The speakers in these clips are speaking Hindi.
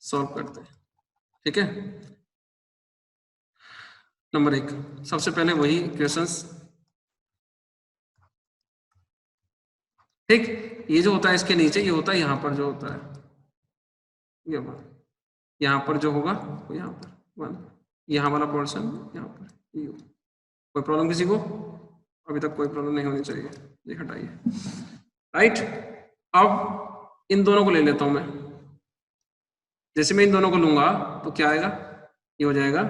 सॉल्व करते हैं। ठीक है, नंबर 1 सबसे पहले वही क्वेश्चंस। ठीक, ये जो होता है इसके नीचे, ये होता है यहाँ पर जो होता है ये यहाँ पर जो होगा वो यहाँ पर 1, यहाँ वाला पोर्शन यहाँ पर यू। कोई प्रॉब्लम किसी को? अभी तक कोई प्रॉब्लम नहीं होनी चाहिए, ये हटाइए। राइट, अब इन दोनों को ले लेता हूं मैं। जैसे मैं इन दोनों को लूंगा तो क्या आएगा, ये हो जाएगा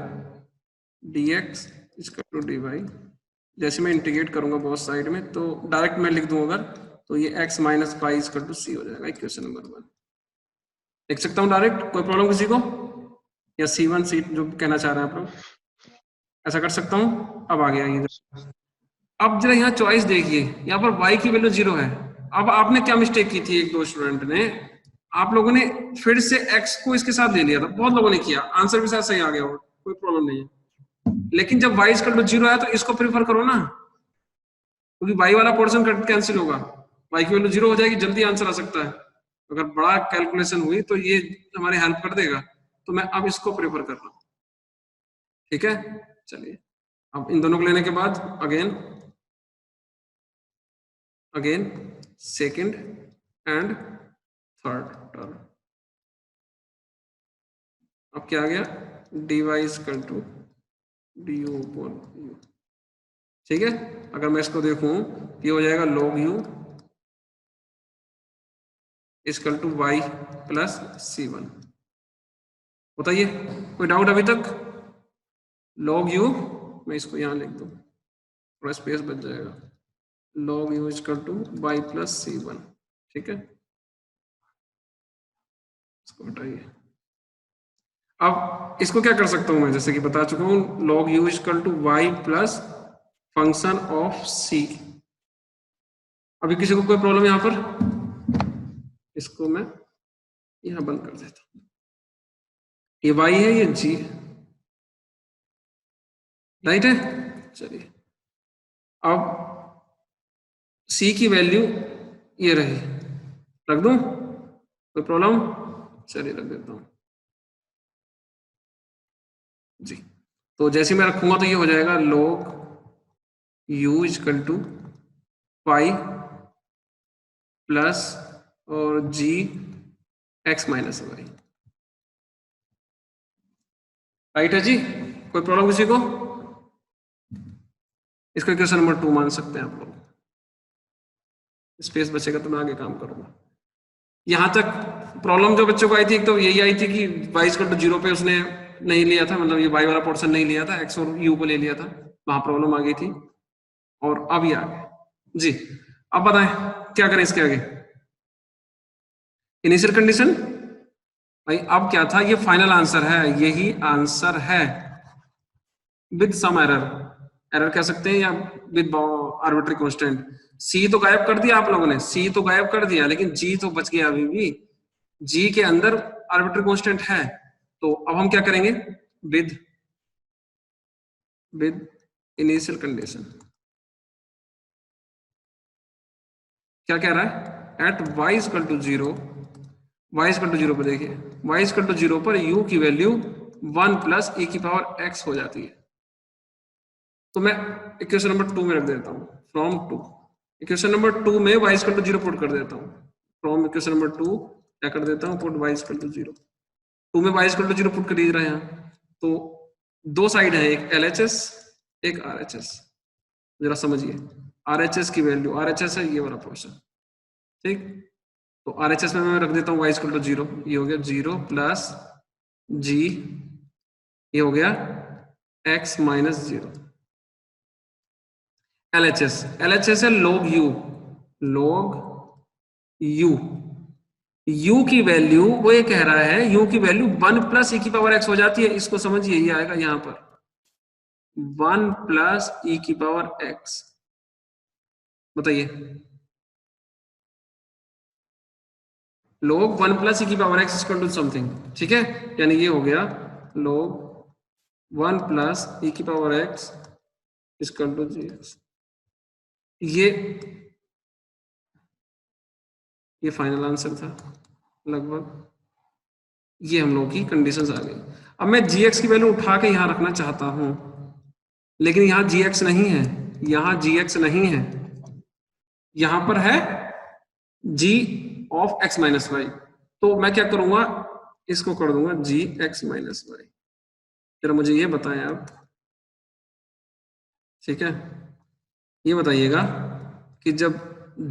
dx इक्वल टू dy। जैसे मैं इंटीग्रेट करूंगा बहुत साइड में तो डायरेक्ट मैं लिख दूं अगर, तो ये x minus pi equal to C हो जाएगा। इक्वेशन नंबर 1 लिख सकता हूं डायरेक्ट, कोई प्रॉब्लम किसी को? या C1 C जो कहना चाह रहे हैं आप लोग, ऐसा कर सकता हूं। अब आगे आइए, अब जरा यहाँ चॉइस देखिए, यहाँ पर y की वैल्यू 0 है। अब आपने क्या मिस्टेक की थी, एक दो स्टूडेंट ने, आप लोगों ने फिर से x को इसके साथ ले लिया था, बहुत लोगों ने किया, आंसर भी साथ सही आ गया हो, कोई प्रॉब्लम नहीं है। लेकिन जब y इक्वल टू 0 आया तो इसको प्रीफर करो ना, क्योंकि y वाला पोर्शन कैंसिल होगा, y की वैल्यू 0 हो जाएगी, जल्दी आंसर आ सकता है। अगर बड़ा कैलकुलेशन हुई तो ये हमारी हेल्प कर देगा, तो मैं अब इसको प्रेफर कर रहा हूं। ठीक है, चलिए अब इन दोनों को लेने के बाद again second and third term, अब क्या आ गया, dy equal to du upon u। ठीक है, अगर मैं इसको देखूं ये हो जाएगा log u equal to y plus c1। बताइए कोई डाउट अभी तक? log u, मैं इसको यहां लिख दूं, थोड़ा स्पेस बच जाएगा, log u equal to y plus c1। ठीक है, इसको हटाइए। अब इसको क्या कर सकता हूं मैं, जैसे कि बता चुका हूं, log u equal to y plus function of c। अभी किसी को कोई प्रॉब्लम यहां पर? इसको मैं यहां बंद कर देता हूं, ये y है ये g, राइट है। चलिए अब c की वैल्यू ये रही, रख दूं, कोई प्रॉब्लम? चलिए रख देता हूं जी। तो जैसे मैं रखूंगा तो ये हो जाएगा log u equal to pi plus और g x minus y. Right है जी, कोई प्रॉब्लम किसी को? इसको इक्वेशन नंबर 2 मान सकते हैं आप लोग, स्पेस बचेगा तो मैं आगे काम करूंगा। यहां तक प्रॉब्लम जो बच्चों को आई थी, एक तो यही आई थी कि y इक्वल टू 0 पे उसने नहीं लिया था, मतलब ये y वाला पोर्शन नहीं लिया था, x और u को ले लिया था, वहां प्रॉब्लम आ गई थी। और अब ये आ गया जी। अब बताएं क्या करें इसके आगे? इनिशियल कंडीशन भाई, अब क्या था, ये फाइनल आंसर है, यही आंसर है विद सम एरर कह सकते हैं, या विद आर्बिट्री कांस्टेंट। सी तो गायब कर दिया आप लोगों ने, सी तो गायब कर दिया, लेकिन जी तो बच गया अभी भी, जी के अंदर आर्बिट्री कांस्टेंट है। तो अब हम क्या करेंगे, विद इनिशियल कंडीशन। क्या कह रहा है, at y equal to 0, y equal to 0 पर देखिए, y इक्वल टू 0 पर u की वैल्यू 1 प्लस e की पावर x हो जाती है। तो मैं इक्वेशन नंबर 2 में रख देता हूं, फ्रॉम 2। इक्वेशन नंबर 2 में y इक्वल टू 0 पुट कर देता हूं, फ्रॉम इक्वेशन नंबर 2 क्या कर देता हूं, पुट y इक्वल टू 0। 2 में y इक्वल टू 0 पुट कर दे रहे हैं, तो दो साइड है, एक LHS एक RHS। जरा समझिए, RHS की वैल्यू, RHS है ये वाला पोर्शन, ठीक। तो RHS में मैं रख देता हूँ y इक्वल टू 0, ये हो गया 0 प्लस g, ये हो गया x माइनस 0। LHS है log u, u की वैल्यू, वो ये कह रहा है u की वैल्यू 1 प्लस e की पावर x हो जाती है, इसको समझिए, ये आएगा यहां पर 1 प्लस e की पावर x। बताइए, log 1 प्लस e की power x equal to something, ठीक है, यानी ये हो गया log 1 प्लस e की power x equal to gx। ये फाइनल आंसर था लगभग, ये हम लोग की कंडीशंस आ गई। अब मैं gx की वैल्यू उठा के यहां रखना चाहता हूं, लेकिन यहां gx नहीं है, यहां gx नहीं है, यहां पर है g of x minus y. तो मैं क्या करूंगा, इसको कर दूंगा जी एक्स माइनस वाई। जरा मुझे ये बताएं आप, ठीक है, ये बताइएगा कि जब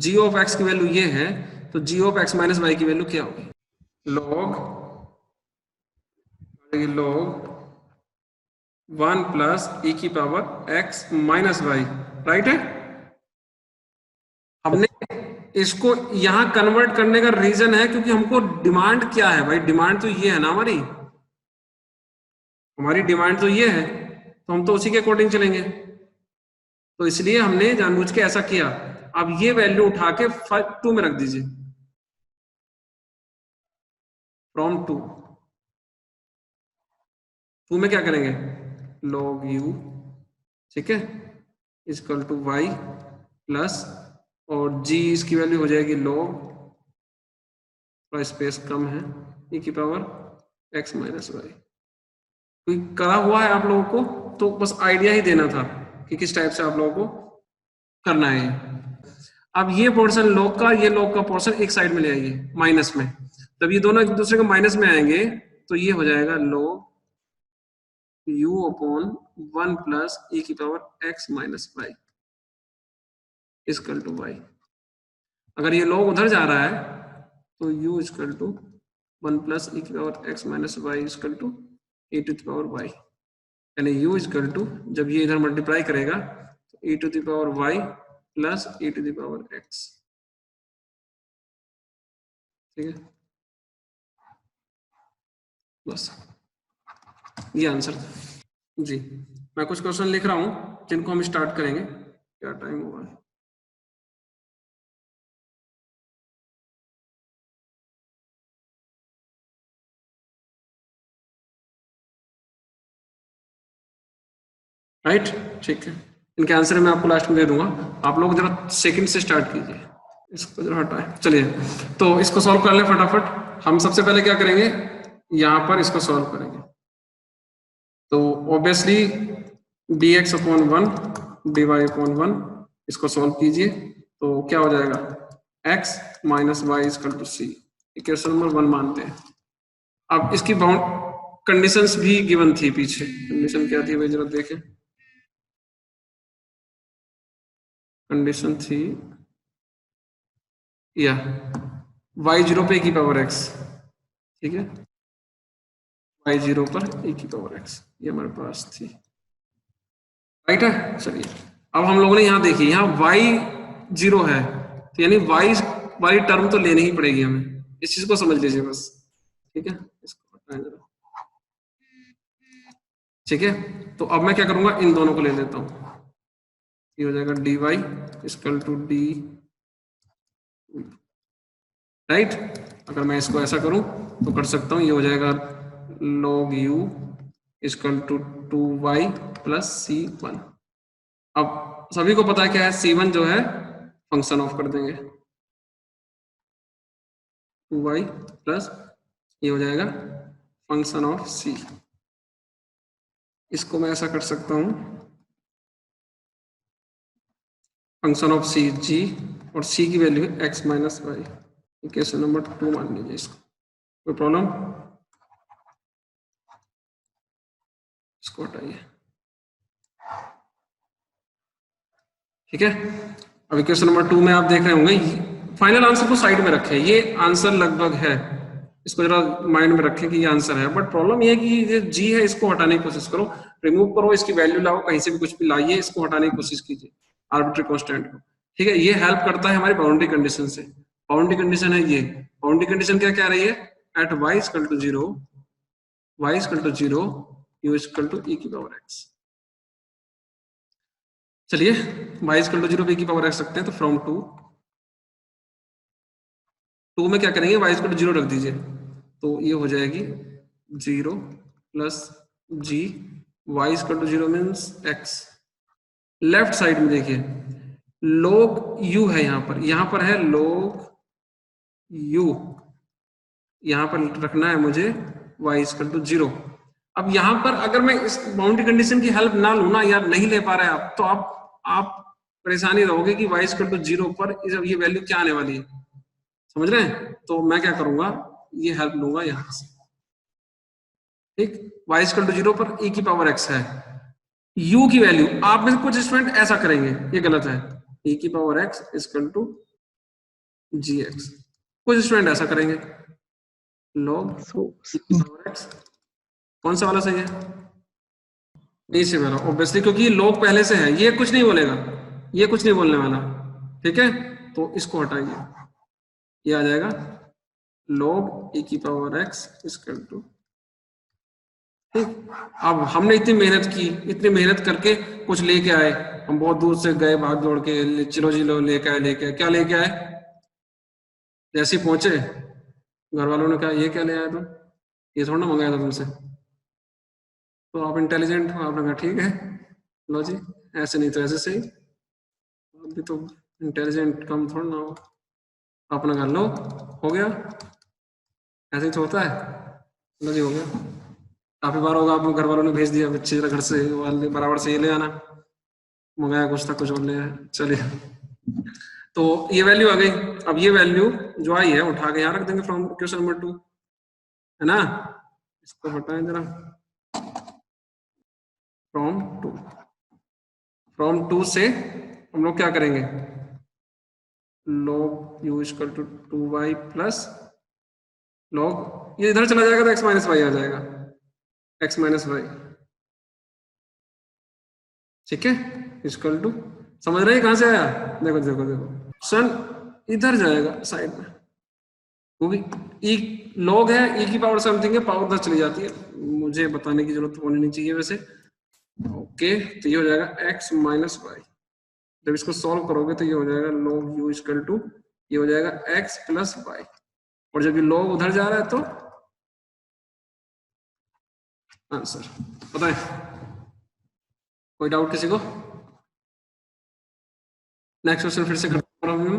g ऑफ x की वैल्यू ये है तो g of x minus y की वैल्यू क्या होगी? लॉग 1 प्लस ई की power x minus y, right है। हमने इसको यहां कन्वर्ट करने का रीजन है क्योंकि हमको डिमांड क्या है भाई, डिमांड तो ये है ना हमारी डिमांड तो ये है, तो हम तो उसी के अकॉर्डिंग चलेंगे। तो इसलिए हमने जानबूझ के ऐसा किया। अब ये वैल्यू उठा के 2 में रख दीजिए, फ्रॉम 2 में क्या करेंगे, log u, ठीक है, इक्वल टू वाई प्लस, और g इसकी वैल्यू हो जाएगी log, थोड़ा स्पेस कम है, e की पावर x माइनस वाई। कोई करा हुआ है आप लोगों को, तो बस आइडिया ही देना था कि किस टाइप से आप लोगों को करना है। अब ये पोर्शन log का, ये log का पोर्शन एक साइड में ले आइए माइनस में। जब ये दोनों एक दूसरे के माइनस में आएंगे तो ये हो जाएगा log u upon 1 plus e की power x minus y equal to y. अगर ये log उधर जा रहा है तो u equal to 1 plus e की power x minus y equal to e to the power y, यानी u इक्वल टू, जब ये इधर मल्टीप्लाई करेगा तो e to the power y plus e to the power x, ठीक है, बस ये आंसर था जी। मैं कुछ क्वेश्चन लिख रहा हूं जिनको हम स्टार्ट करेंगे। क्या टाइम हुआ है? राइट, ठीक है, इनके आंसर मैं आपको लास्ट में दे दूंगा। आप लोग जरा सेकंड से स्टार्ट कीजिए, इसको जरा हटाएं। चलिए तो इसको सॉल्व कर लें फटाफट। हम सबसे पहले क्या करेंगे, यहां पर इसको सॉल्व करेंगे। तो obviously dx upon 1 dy upon 1, इसको सॉल्व कीजिए तो क्या हो जाएगा, x minus y equal to c, equation number 1 मानते हैं। अब इसकी बाउंड कंडीशंस भी गिवन थी पीछे, कंडीशन क्या थी भाई जरा देखें। कंडीशन थी या y0 पे e की पावर x, ठीक है, y0 पर e की पावर x, ये हमारे पास थी, राइट है। चलिए अब हम लोगों ने यहाँ देखिए, यहाँ y0 है तो यानी y वाली टर्म तो लेनी ही पड़ेगी हमें, इस चीज को समझ लीजिए बस, ठीक है, इसको हटाएं जरा, ठीक है। तो अब मैं क्या करूंगा, इन दोनों को ले लेता हूं, ये हो जाएगा dy equal to d, right. अगर मैं इसको ऐसा करूं तो कर सकता हूं, ये हो जाएगा log u equal to 2y plus c1। अब सभी को पता है क्या है, c1 जो है फंक्शन ऑफ कर देंगे, 2y प्लस ये हो जाएगा फंक्शन ऑफ c। इसको मैं ऐसा कर सकता हूं, फंक्शन ऑफ c g, और c की वैल्यू है x minus y, equation number 2 मान लीजिए इसको। कोई प्रॉब्लम? इसको हटाइए, ठीक है। अब इक्वेशन नंबर 2 में आप देख रहे होंगे, फाइनल आंसर को साइड में रखें, ये आंसर लगभग है, इसको जरा माइंड में रखें कि ये आंसर है। बट प्रॉब्लम ये है कि ये जी है, इसको हटाने की कोशिश करो, रिमूव करो, इसकी वैल्यू लाओ, कहीं से भी कुछ भी लाइए, इसको हटाने की कोशिश कीजिए आर्बिट्री कांस्टेंट को, ठीक है। ये हेल्प करता है हमारी बाउंड्री कंडीशन से। बाउंड्री कंडीशन है ये, बाउंड्री कंडीशन क्या कह रही है, at y equal to 0, y equal to 0, u equal to e की पावर x। चलिए y इक्वल टू 0 पे e की पावर x रखते हैं, तो फ्रॉम 2 में क्या करेंगे, y इक्वल टू 0 रख दीजिए, तो ये हो जाएगी 0 plus g, y equal to 0 means x। Left side में देखिए log u है, यहां पर है log u, यहां पर रखना है मुझे y इक्वल टू 0। अब यहाँ पर अगर मैं इस बाउंड्री कंडीशन की हेल्प ना लूँ ना, या नहीं ले पा रहे आप, तो आप परेशानी रहोगे कि y इक्वल टू 0 पर ये वैल्यू क्या आने वाली है, समझ रहे हैं? तो मैं क्या करूंगा, ये हेल्प लूंगा यहाँ से, ठीक। y इक्वल टू 0 पर e की पावर x है, u की वैल्यू आप में से कुछ स्टूडेंट ऐसा करेंगे, ये गलत है, e की power x equal to gx, कुछ स्टूडेंट ऐसा करेंगे log e की पावर x, कौन सा वाला सही है? नहीं से वाला ऑब्वियसली, क्योंकि log पहले से है, ये कुछ नहीं बोलेगा, ये कुछ नहीं बोलने वाला, ठीक है। तो इसको हटाइए, ये आ जाएगा log e की पावर x इक्वल टू, ठीक। अब हमने इतनी मेहनत की, इतनी मेहनत करके कुछ लेके आए, हम बहुत दूर से गए भाग दौड़ के, चलो जी लो लेके आए, क्या लेके आए? जैसे ही पहुंचे घर वालों ने कहा ये क्या ले आए तुम, ये थोड़ा ना मंगाया था तुमसे। तो आप इंटेलिजेंट हो, आपने कहा ठीक है लो जी, ऐसे नहीं तो ऐसे सही, अभी तो इंटेलिजेंट कम थोड़ा ना हो, अपना कर लो, हो गया, ऐसे ही तो होता है, लो जी हो गया। काफी बार होगा आपको घर वालों ने भेज दिया अच्छी तरह घर से, वाले बराबर से ये ले आना, मंगाया कुछ था कुछ और ले आया, चलिए। तो ये वैल्यू आ गई। अब ये वैल्यू जो आई है उठा के यहाँ रख देंगे फ्रॉम क्वेश्चन नंबर 2, है ना। इसको हटाएं जरा, फ्रॉम टू से हम लोग क्या करेंगे, log u equal to 2y plus log, ये इधर चला जाएगा तो x माइनस वाई आ जाएगा, x माइनस वाई, ठीक है, इक्वल टू, समझ रहे हैं कहां से आया? देखो देखो देखो सन इधर जाएगा साइड में, क्योंकि ई log है, e की पावर समथिंग है, पावर उधर चली जाती है, मुझे बताने की जरूरत होनी नहीं चाहिए वैसे। ओके, तो ये हो जाएगा x माइनस वाई, जब इसको सॉल्व करोगे तो ये हो जाएगा log u इक्वल टू, ये हो जाएगा x प्लस वाई, और जब ये log उधर जा रहा है तो आंसर। बताएं, कोई डाउट किसी को? नेक्स्ट क्वेश्चन फिर से करता हूं,